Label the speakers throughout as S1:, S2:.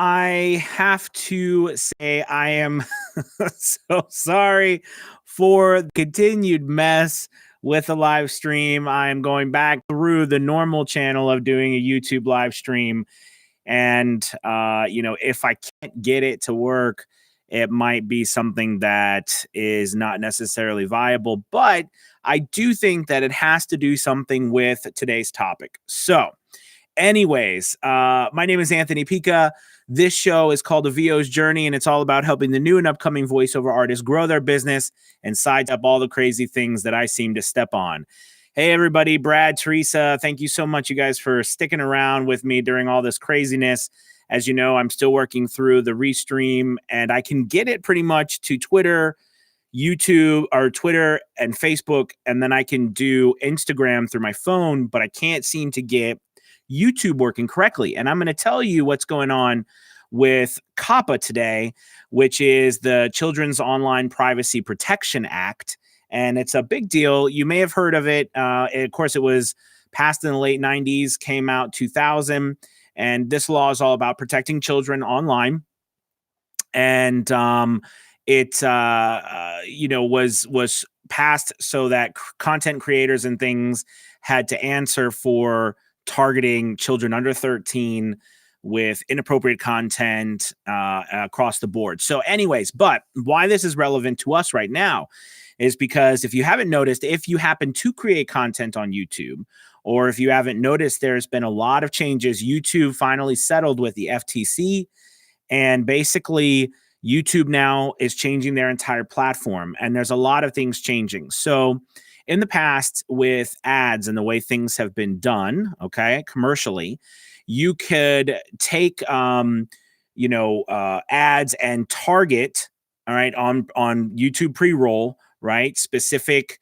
S1: I have to say I am so sorry for the continued mess with the live stream. I am going back through the normal channel of doing a YouTube live stream. And, if I can't get it to work, it might be something that is not necessarily viable. But I do think that it has to do something with today's topic. So, anyways, my name is Anthony Pica. This show is called The VO's Journey, and it's all about helping the new and upcoming voiceover artists grow their business and size up all the crazy things that I seem to step on. Hey, everybody, Brad, Teresa, thank you so much, you guys, for sticking around with me during all this craziness. As you know, I'm still working through the restream, and I can get it pretty much to Twitter, YouTube, or Twitter and Facebook, and then I can do Instagram through my phone, but I can't seem to get YouTube working correctly. And I'm going to tell you what's going on with COPPA today, which is the Children's Online Privacy Protection Act. And it's a big deal. You may have heard of it. Of course, it was passed in the late 90s, came out 2000. And this law is all about protecting children online. And it was passed so that content creators and things had to answer for targeting children under 13 with inappropriate content across the board. So anyways, but why this is relevant to us right now is because if you haven't noticed, if you happen to create content on YouTube, or if you haven't noticed, there's been a lot of changes. YouTube finally settled with the FTC, and basically YouTube now is changing their entire platform, and there's a lot of things changing. So in the past, with ads and the way things have been done, okay, commercially, you could take, ads and target, all right, on YouTube pre-roll, right, specific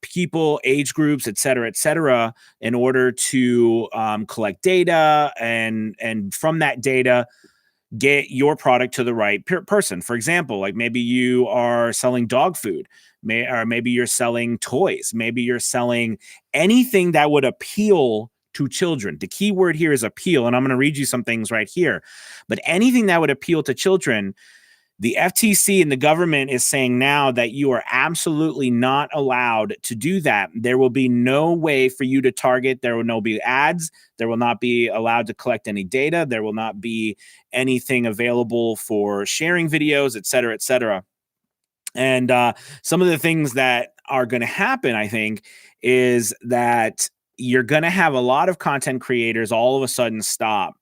S1: people, age groups, et cetera, in order to collect data and from that data, get your product to the right person. For example, like maybe you are selling dog food, or maybe you're selling toys, maybe you're selling anything that would appeal to children. The key word here is appeal, and I'm going to read you some things right here. But anything that would appeal to children, the FTC and the government is saying now that you are absolutely not allowed to do that. There will be no way for you to target. There will not be ads. There will not be allowed to collect any data. There will not be anything available for sharing videos, et cetera, et cetera. And some of the things that are going to happen, I think, is that you're going to have a lot of content creators all of a sudden stop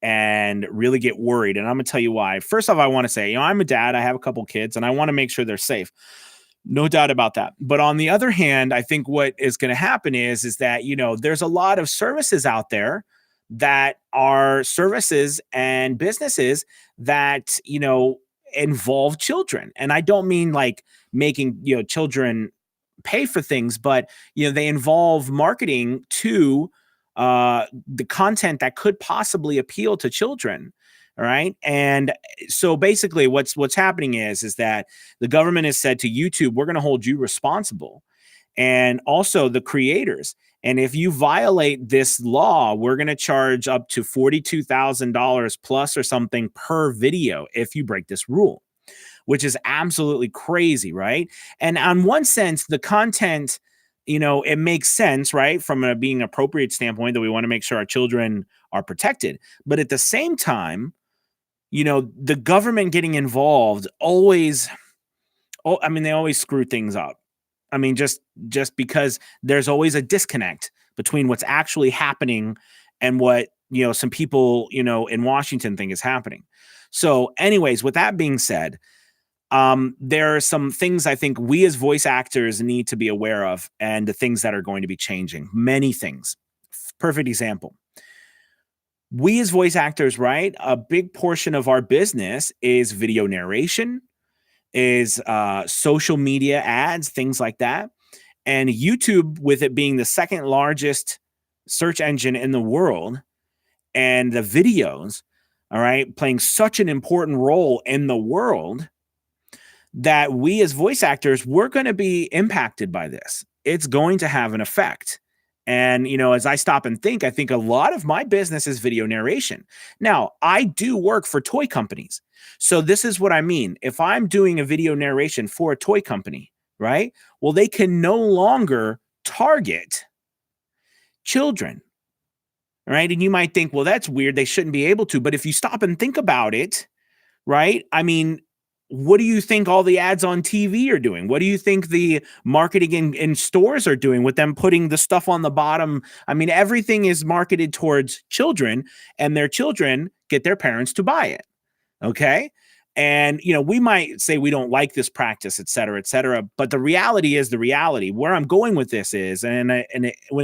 S1: and really get worried. And I'm going to tell you why. First off, I want to say, I'm a dad. I have a couple kids, and I want to make sure they're safe. No doubt about that. But on the other hand, I think what is going to happen is that, there's a lot of services out there that are services and businesses that, involve children. And I don't mean like making, children pay for things, but, they involve marketing to the content that could possibly appeal to children. All right. And so basically what's happening is that the government has said to YouTube, we're going to hold you responsible, and also the creators. And if you violate this law, we're going to charge up to $42,000 plus or something per video if you break this rule, which is absolutely crazy, right? And on one sense, the content, it makes sense, right, from a being appropriate standpoint, that we want to make sure our children are protected. But at the same time, the government getting involved always screw things up. I mean, just because there's always a disconnect between what's actually happening and what, some people, in Washington think is happening. So anyways, with that being said, there are some things I think we as voice actors need to be aware of, and the things that are going to be changing. Many things. Perfect example. We as voice actors, right? A big portion of our business is video narration, is social media ads, things like that. And YouTube, with it being the second largest search engine in the world, and the videos, all right, playing such an important role in the world, that we as voice actors, we're going to be impacted by this. It's going to have an effect. And, as I stop and think, I think a lot of my business is video narration. Now, I do work for toy companies. So this is what I mean. If I'm doing a video narration for a toy company, right? Well, they can no longer target children, right? And you might think, well, that's weird. They shouldn't be able to. But if you stop and think about it, right? I mean, what do you think all the ads on TV are doing? What do you think the marketing in stores are doing with them putting the stuff on the bottom? I mean, everything is marketed towards children, and their children get their parents to buy it. Okay. And, we might say we don't like this practice, et cetera, et cetera. But the reality is the reality. Where I'm going with this is, when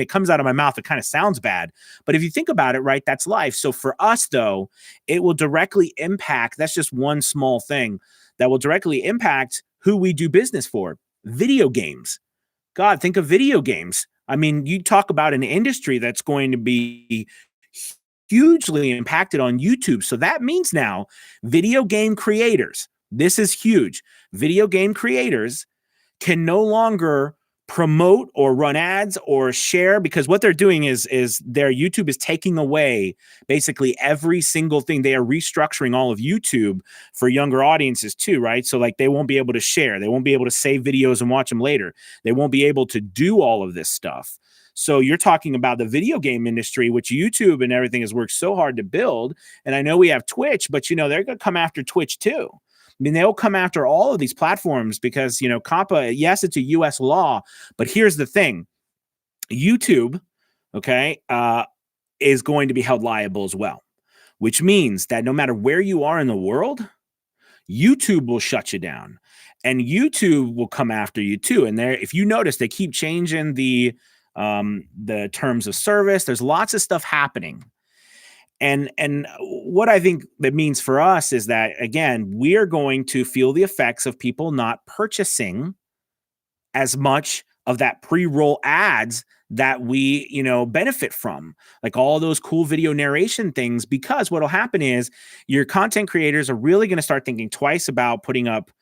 S1: it comes out of my mouth, it kind of sounds bad. But if you think about it, right, that's life. So for us, though, it will directly impact. That's just one small thing that will directly impact who we do business for. Video games. God, think of video games. I mean, you talk about an industry that's going to be hugely impacted on YouTube. So that means now video game creators, this is huge. Video game creators can no longer promote or run ads or share, because what they're doing is their YouTube is taking away basically every single thing. They are restructuring all of YouTube for younger audiences too, right? So like they won't be able to share, they won't be able to save videos and watch them later. They won't be able to do all of this stuff. So you're talking about the video game industry, which YouTube and everything has worked so hard to build. And I know we have Twitch, but they're going to come after Twitch too. I mean, they'll come after all of these platforms because, COPPA, yes, it's a US law, but here's the thing. YouTube, okay, is going to be held liable as well, which means that no matter where you are in the world, YouTube will shut you down and YouTube will come after you too. And if you notice, they keep changing the terms of service. There's lots of stuff happening. And what I think that means for us is that, again, we are going to feel the effects of people not purchasing as much of that pre-roll ads that we, benefit from, like all those cool video narration things, because what'll happen is your content creators are really going to start thinking twice about putting up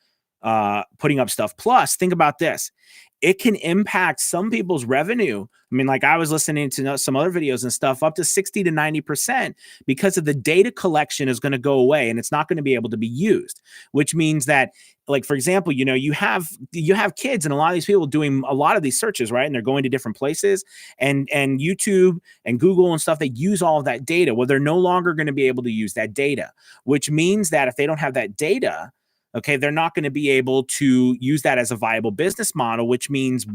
S1: stuff. Plus, think about this. It can impact some people's revenue. I mean, like I was listening to some other videos and stuff, up to 60 to 90%, because of the data collection is going to go away and it's not going to be able to be used, which means that, like, for example, you have kids and a lot of these people doing a lot of these searches, right? And they're going to different places, and YouTube and Google and stuff, they use all of that data. Well, they're no longer going to be able to use that data, which means that if they don't have that data, okay, they're not going to be able to use that as a viable business model, which means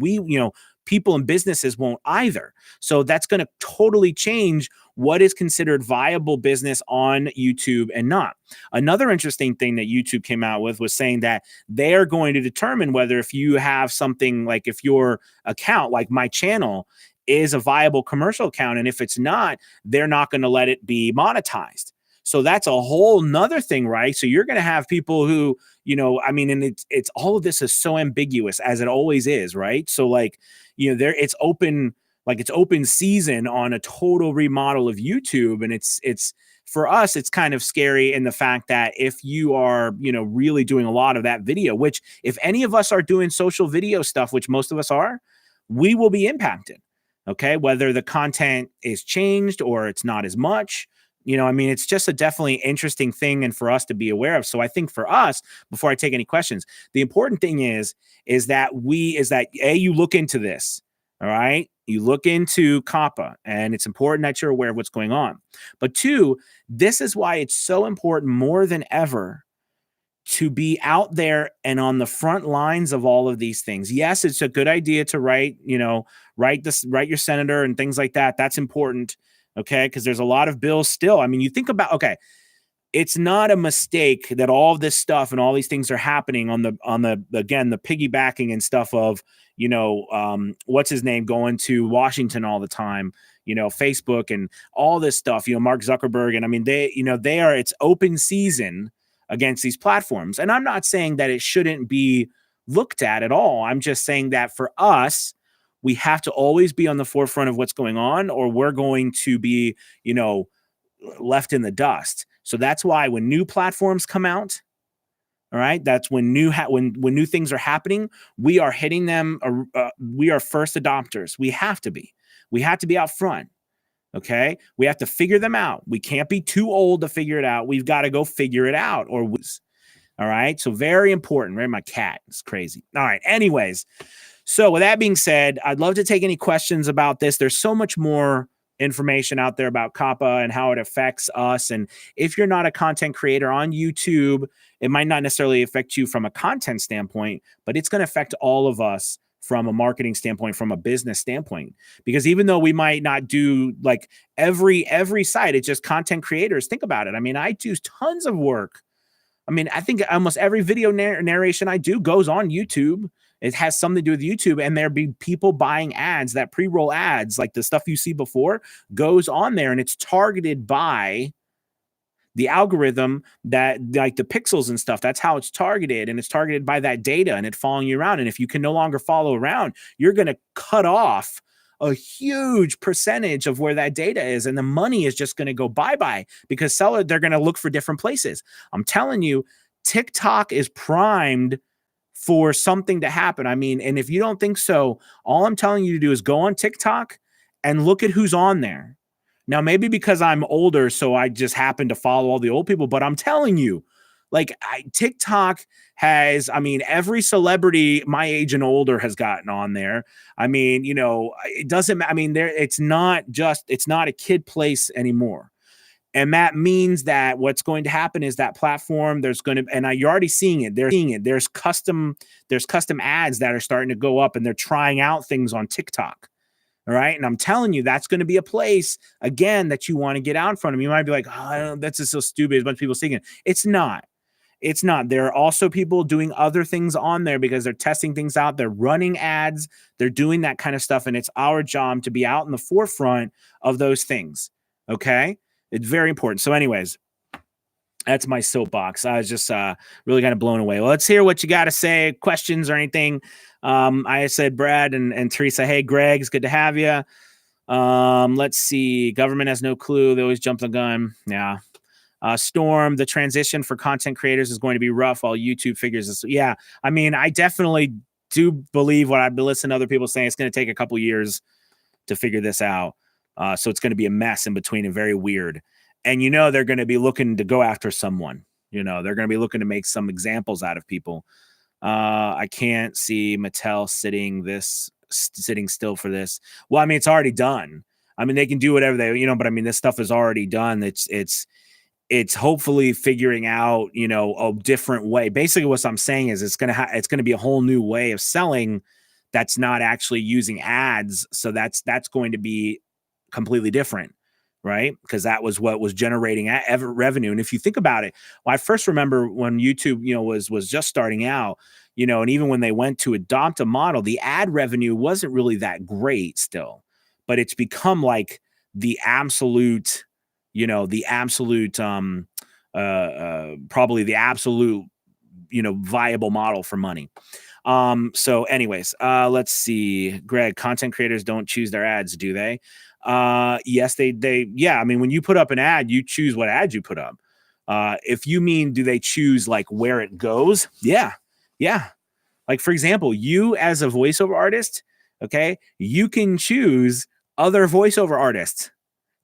S1: people and businesses won't either. So that's going to totally change what is considered viable business on YouTube and not. Another interesting thing that YouTube came out with was saying that they are going to determine whether, if you have something like, if your account, like my channel, is a viable commercial account, and if it's not, they're not going to let it be monetized. So that's a whole nother thing, right? So you're going to have people who, and it's all of this is so ambiguous, as it always is, right? So like, it's open season on a total remodel of YouTube. And it's for us, it's kind of scary in the fact that if you are, really doing a lot of that video, which if any of us are doing social video stuff, which most of us are, we will be impacted. Okay. Whether the content is changed or it's not as much. It's just a definitely interesting thing and for us to be aware of. So I think for us, before I take any questions, the important thing is that you look into this. All right. You look into COPPA, and it's important that you're aware of what's going on. But two, this is why it's so important more than ever to be out there and on the front lines of all of these things. Yes, it's a good idea to write your senator and things like that. That's important. Okay. Because there's a lot of bills still. I mean, you think about, okay, it's not a mistake that all of this stuff and all these things are happening on the again, the piggybacking and stuff of, what's his name going to Washington all the time, Facebook and all this stuff, Mark Zuckerberg. And I mean, it's open season against these platforms. And I'm not saying that it shouldn't be looked at all. I'm just saying that for us, we have to always be on the forefront of what's going on, or we're going to be, left in the dust. So that's why when new platforms come out, all right, that's when when new things are happening, we are hitting them. We are first adopters. We have to be. We have to be out front. Okay. We have to figure them out. We can't be too old to figure it out. We've got to go figure it out or lose. All right. So very important, right? My cat is crazy. All right. Anyways. So with that being said, I'd love to take any questions about this. There's so much more information out there about COPPA and how it affects us. And if you're not a content creator on YouTube, it might not necessarily affect you from a content standpoint, but it's going to affect all of us from a marketing standpoint, from a business standpoint. Because even though we might not do like every site, it's just content creators. Think about it. I mean, I do tons of work. I mean, I think almost every video narration I do goes on YouTube. It has something to do with YouTube, and there'd be people buying ads, that pre-roll ads, like the stuff you see before goes on there, and it's targeted by the algorithm that like the pixels and stuff. That's how it's targeted, and it's targeted by that data, and it's following you around. And if you can no longer follow around, you're going to cut off a huge percentage of where that data is, and the money is just going to go bye-bye because they're going to look for different places. I'm telling you, TikTok is primed for something to happen. I mean, and if you don't think so, all I'm telling you to do is go on TikTok and look at who's on there. Now, maybe because I'm older, so I just happen to follow all the old people, but I'm telling you, like TikTok has, I mean, every celebrity my age and older has gotten on there. I mean, you know, it doesn't, I mean, it's not a kid place anymore. And that means that what's going to happen is that platform, there's going to, and you're already seeing it. There's custom ads that are starting to go up, and they're trying out things on TikTok. All right. And I'm telling you, that's going to be a place, again, that you want to get out in front of. You might be like, oh, that's just so stupid. A bunch of people seeing it. It's not. It's not. There are also people doing other things on there because they're testing things out. They're running ads. They're doing that kind of stuff. And it's our job to be out in the forefront of those things. Okay. It's very important. So anyways, that's my soapbox. I was just really kind of blown away. Well, let's hear what you got to say, questions or anything. I said, Brad and Teresa, hey, Greg, it's good to have you. Let's see. Government has no clue. They always jump the gun. Yeah. Storm, the transition for content creators is going to be rough while YouTube figures this. Yeah. I mean, I definitely do believe what I've been listening to other people saying. It's going to take a couple years to figure this out. So it's going to be a mess in between and very weird. And, you know, they're going to be looking to go after someone. You know, they're going to be looking to make some examples out of people. I can't see Mattel sitting still for this. Well, I mean, it's already done. I mean, they can do whatever they, you know, but I mean, this stuff is already done. It's hopefully figuring out, you know, a different way. Basically, what I'm saying is it's going to be a whole new way of selling that's not actually using ads. So that's going to be completely different, right? Because that was what was generating revenue. And if you think about it, well, I first remember when YouTube, you know, was just starting out, you know, and even when they went to adopt a model, the ad revenue wasn't really that great still, but it's become like the absolute, you know, probably the absolute, you know, viable model for money. So anyways, let's see, Greg, content creators don't choose their ads, do they? Yes, yeah. I mean, when you put up an ad, you choose what ad you put up. If you mean, do they choose like where it goes? Yeah. Yeah. Like, for example, you as a voiceover artist, okay, you can choose other voiceover artists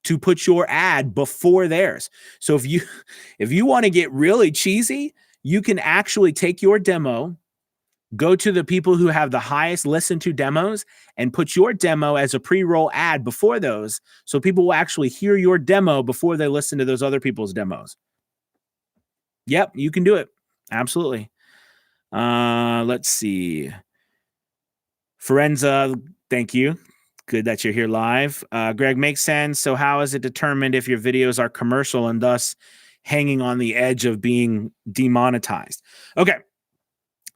S1: to put your ad before theirs. So if you want to get really cheesy, you can actually take your demo, go to the people who have the highest listen to demos and put your demo as a pre-roll ad before those. So people will actually hear your demo before they listen to those other people's demos. Yep, you can do it. Absolutely. Let's see. Forenza, thank you. Good that you're here live. Greg, makes sense. So how is it determined if your videos are commercial and thus hanging on the edge of being demonetized? Okay.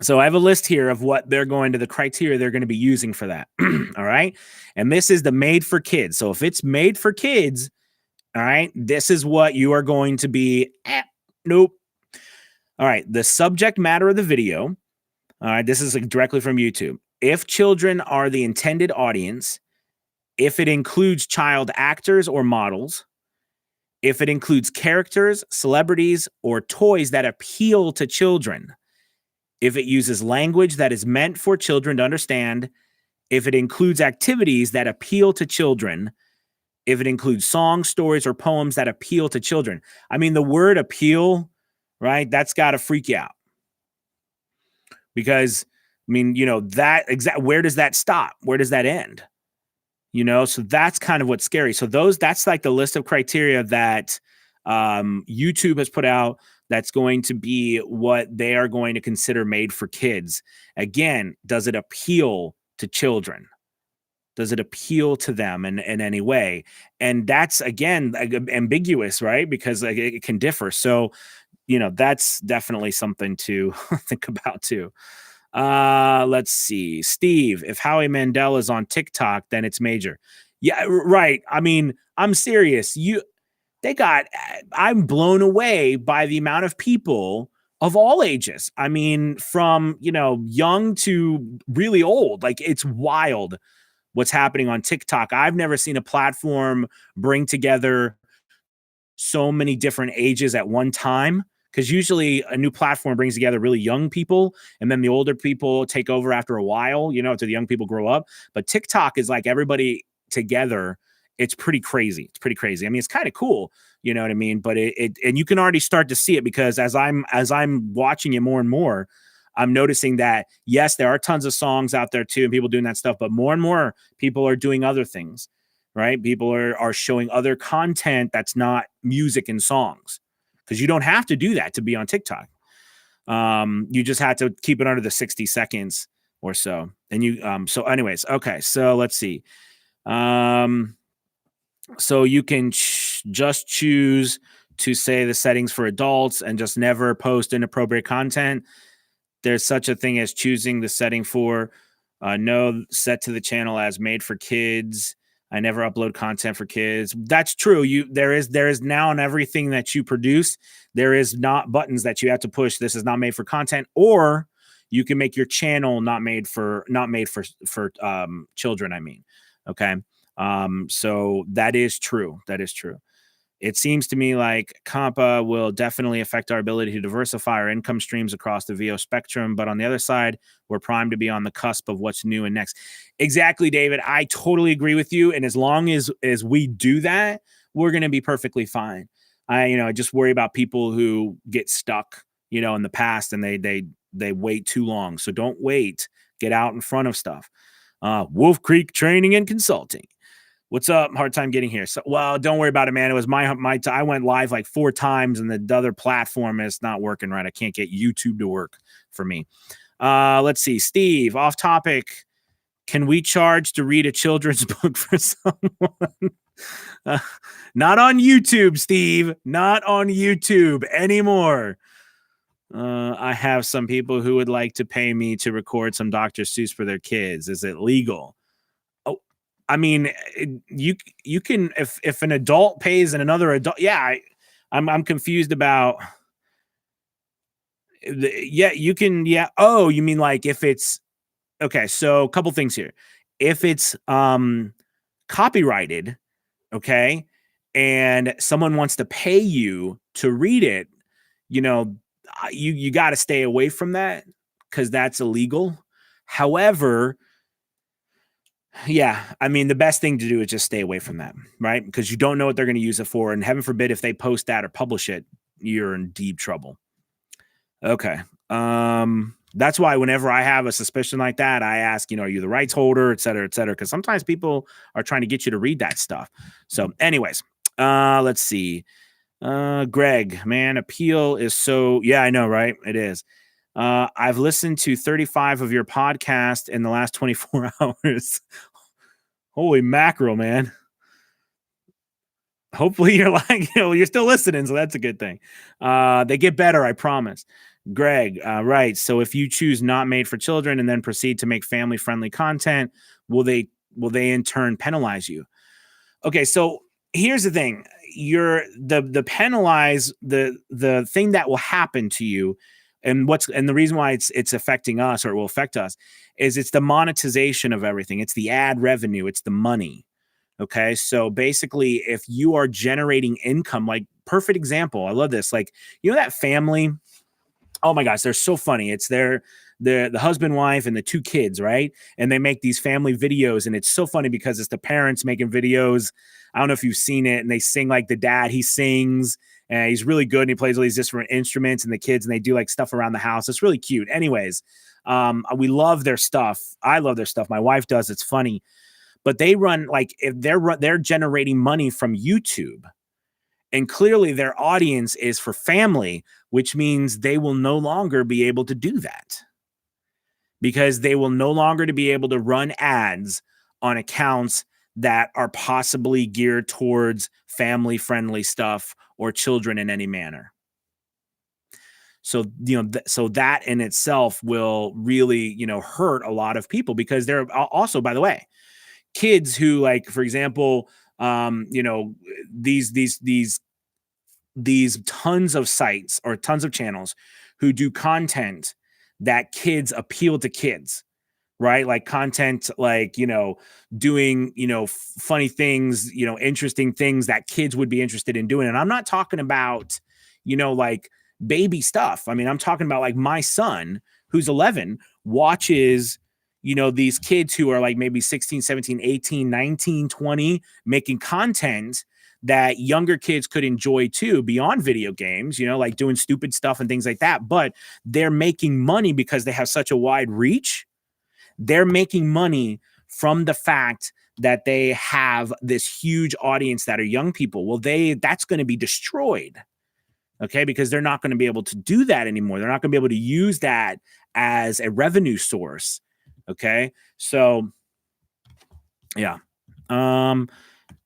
S1: So I have a list here of what the criteria they're going to be using for that. All right. And this is the made for kids. So if it's made for kids, all right, this is what you are going to be. Nope. All right. The subject matter of the video. All right. This is directly from YouTube. If children are the intended audience, if it includes child actors or models, if it includes characters, celebrities, or toys that appeal to children, if it uses language that is meant for children to understand, if it includes activities that appeal to children, if it includes songs, stories, or poems that appeal to children. I mean, the word appeal, right? That's got to freak you out because, I mean, where does that stop? Where does that end? So that's kind of what's scary. So that's like the list of criteria that YouTube has put out. That's going to be what they are going to consider made for kids. Again, does it appeal to children? Does it appeal to them in any way? And that's, again, ambiguous, right? Because it can differ. So, that's definitely something to think about too. Let's see. Steve, if Howie Mandel is on TikTok, then it's major. Yeah, right. I mean, I'm serious. I'm blown away by the amount of people of all ages. I mean, from, young to really old. Like, it's wild what's happening on TikTok. I've never seen a platform bring together so many different ages at one time. Because usually a new platform brings together really young people, and then the older people take over after a while, after the young people grow up. But TikTok is like everybody together. It's pretty crazy. I mean, it's kind of cool, you know what I mean? But and you can already start to see it because as I'm watching it more and more, I'm noticing that, yes, there are tons of songs out there too, and people doing that stuff, but more and more people are doing other things, right? People are showing other content that's not music and songs, because you don't have to do that to be on TikTok. You just have to keep it under the 60 seconds or so. And so anyways, okay. So let's see. So you can just choose to say the settings for adults and just never post inappropriate content. There's such a thing as choosing the setting for no set to the channel as made for kids. I never upload content for kids. That's true. There is now on everything that you produce, there is not buttons that you have to push. This is not made for content, or you can make your channel not made for children. I mean, okay. So that is true. It seems to me like COPPA will definitely affect our ability to diversify our income streams across the VO spectrum. But on the other side, we're primed to be on the cusp of what's new and next. Exactly, David. I totally agree with you. And as long as we do that, we're going to be perfectly fine. I just worry about people who get stuck, in the past, and they wait too long. So don't wait. Get out in front of stuff. Wolf Creek Training and Consulting. What's up? Hard time getting here. So, well, don't worry about it, man. It was I went live like 4 times, and the other platform is not working right. I can't get YouTube to work for me. Let's see. Steve, off topic. Can we charge to read a children's book for someone? Not on YouTube, Steve. Not on YouTube anymore. I have some people who would like to pay me to record some Dr. Seuss for their kids. Is it legal? I mean, you can, if an adult pays and another adult, yeah, I'm confused about. You can, yeah. Oh, you mean like if it's okay? So a couple things here. If it's copyrighted, okay, and someone wants to pay you to read it, you got to stay away from that because that's illegal. However, yeah, I mean, the best thing to do is just stay away from that, right? Because you don't know what they're going to use it for. And heaven forbid, if they post that or publish it, you're in deep trouble. Okay. That's why whenever I have a suspicion like that, I ask, are you the rights holder, et cetera, because sometimes people are trying to get you to read that stuff. So anyways, let's see. Greg, man, appeal is so, yeah, I know, right? It is. I've listened to 35 of your podcast in the last 24 hours. Holy mackerel, man. Hopefully you're like, you're still listening. So that's a good thing. They get better. I promise. Greg, right. So if you choose not made for children and then proceed to make family friendly content, will they in turn penalize you? Okay. So here's the thing. The penalize, the thing that will happen to you, and the reason why it's affecting us, or it will affect us, is it's the monetization of everything. It's the ad revenue. It's the money. Okay. So basically, if you are generating income, like perfect example, I love this. Like, that family, oh my gosh, they're so funny. It's they're the husband, wife, and the 2 kids, right? And they make these family videos, and it's so funny because it's the parents making videos. I don't know if you've seen it, and they sing like the dad, he sings, and he's really good, and he plays all these different instruments, and the kids, and they do like stuff around the house. It's really cute. Anyways, we love their stuff. I love their stuff. My wife does. It's funny. But they run, like, if they're generating money from YouTube, and clearly their audience is for family, which means they will no longer be able to do that, because they will no longer to be able to run ads on accounts that are possibly geared towards family friendly stuff or children in any manner. So, so that in itself will really, hurt a lot of people, because they're also, by the way, kids who, like, for example, these tons of sites or tons of channels who do content that kids appeal to kids, right? Like content, like, doing, funny things, interesting things that kids would be interested in doing. And I'm not talking about, like baby stuff. I mean, I'm talking about, like, my son, who's 11, watches, these kids who are like maybe 16, 17, 18, 19, 20, making content that younger kids could enjoy too, beyond video games, like doing stupid stuff and things like that. But they're making money because they have such a wide reach. They're making money from the fact that they have this huge audience that are young people. Well, that's going to be destroyed. Okay, because they're not going to be able to do that anymore. They're not going to be able to use that as a revenue source. Okay, so yeah.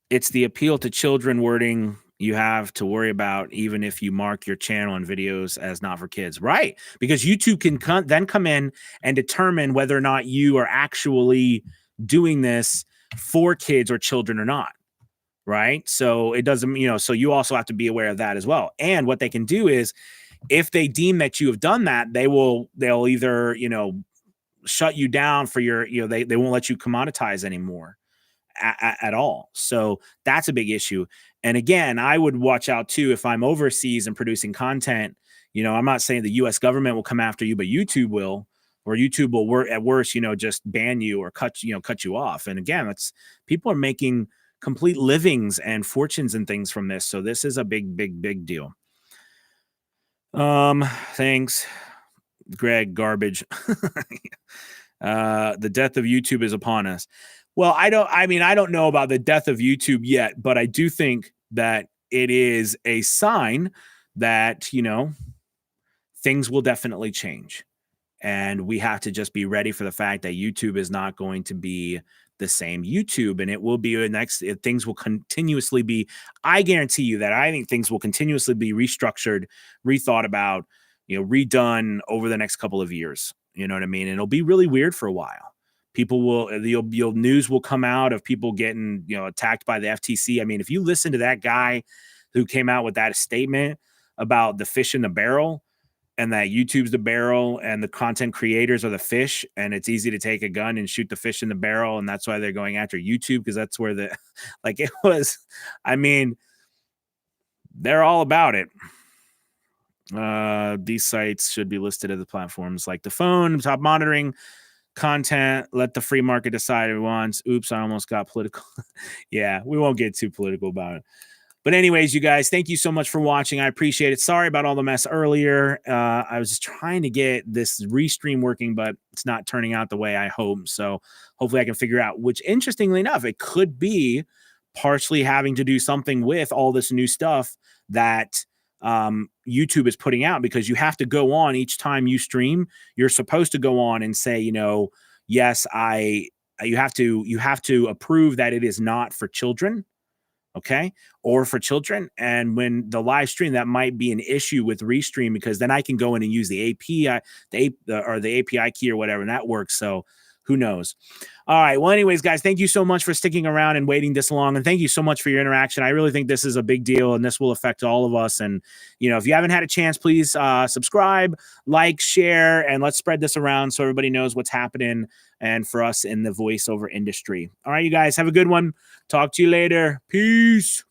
S1: It's the appeal to children wording you have to worry about, even if you mark your channel and videos as not for kids, right? Because YouTube can then come in and determine whether or not you are actually doing this for kids or children or not, right? So it doesn't, so you also have to be aware of that as well. And what they can do is, if they deem that you have done that, they'll either, shut you down for your, they won't let you commoditize anymore at all. So that's a big issue. And again, I would watch out too, if I'm overseas and producing content. I'm not saying the US government will come after you, but YouTube will, or YouTube will at worst, just ban you or cut you off. And again, people are making complete livings and fortunes and things from this. So this is a big deal. Thanks, Greg. Garbage. The death of YouTube is upon us. Well, I don't know about the death of YouTube yet, but I do think that it is a sign that, things will definitely change. And we have to just be ready for the fact that YouTube is not going to be the same YouTube, and it will be things will continuously be, I guarantee you that I think things will continuously be restructured, rethought about, redone over the next couple of years. You know what I mean? And it'll be really weird for a while. People news will come out of people getting, attacked by the FTC. I mean, if you listen to that guy who came out with that statement about the fish in the barrel, and that YouTube's the barrel and the content creators are the fish, and it's easy to take a gun and shoot the fish in the barrel, and that's why they're going after YouTube, because that's where it was. I mean, they're all about it. These sites should be listed as the platforms like the phone, top monitoring content. Let the free market decide it wants. Oops, I almost got political. Yeah, we won't get too political about it. But anyways, you guys, thank you so much for watching. I appreciate it. Sorry about all the mess earlier. I was just trying to get this restream working, but it's not turning out the way I hope. So hopefully I can figure out, which, interestingly enough, it could be partially having to do something with all this new stuff that YouTube is putting out, because you have to go on each time you stream. You're supposed to go on and say, yes, you have to approve that it is not for children. Okay. Or for children. And when the live stream, that might be an issue with Restream, because then I can go in and use the API, the API key or whatever, and that works. So who knows? All right. Well, anyways, guys, thank you so much for sticking around and waiting this long. And thank you so much for your interaction. I really think this is a big deal, and this will affect all of us. And, if you haven't had a chance, please subscribe, like, share, and let's spread this around so everybody knows what's happening, and for us in the voiceover industry. All right, you guys, have a good one. Talk to you later. Peace.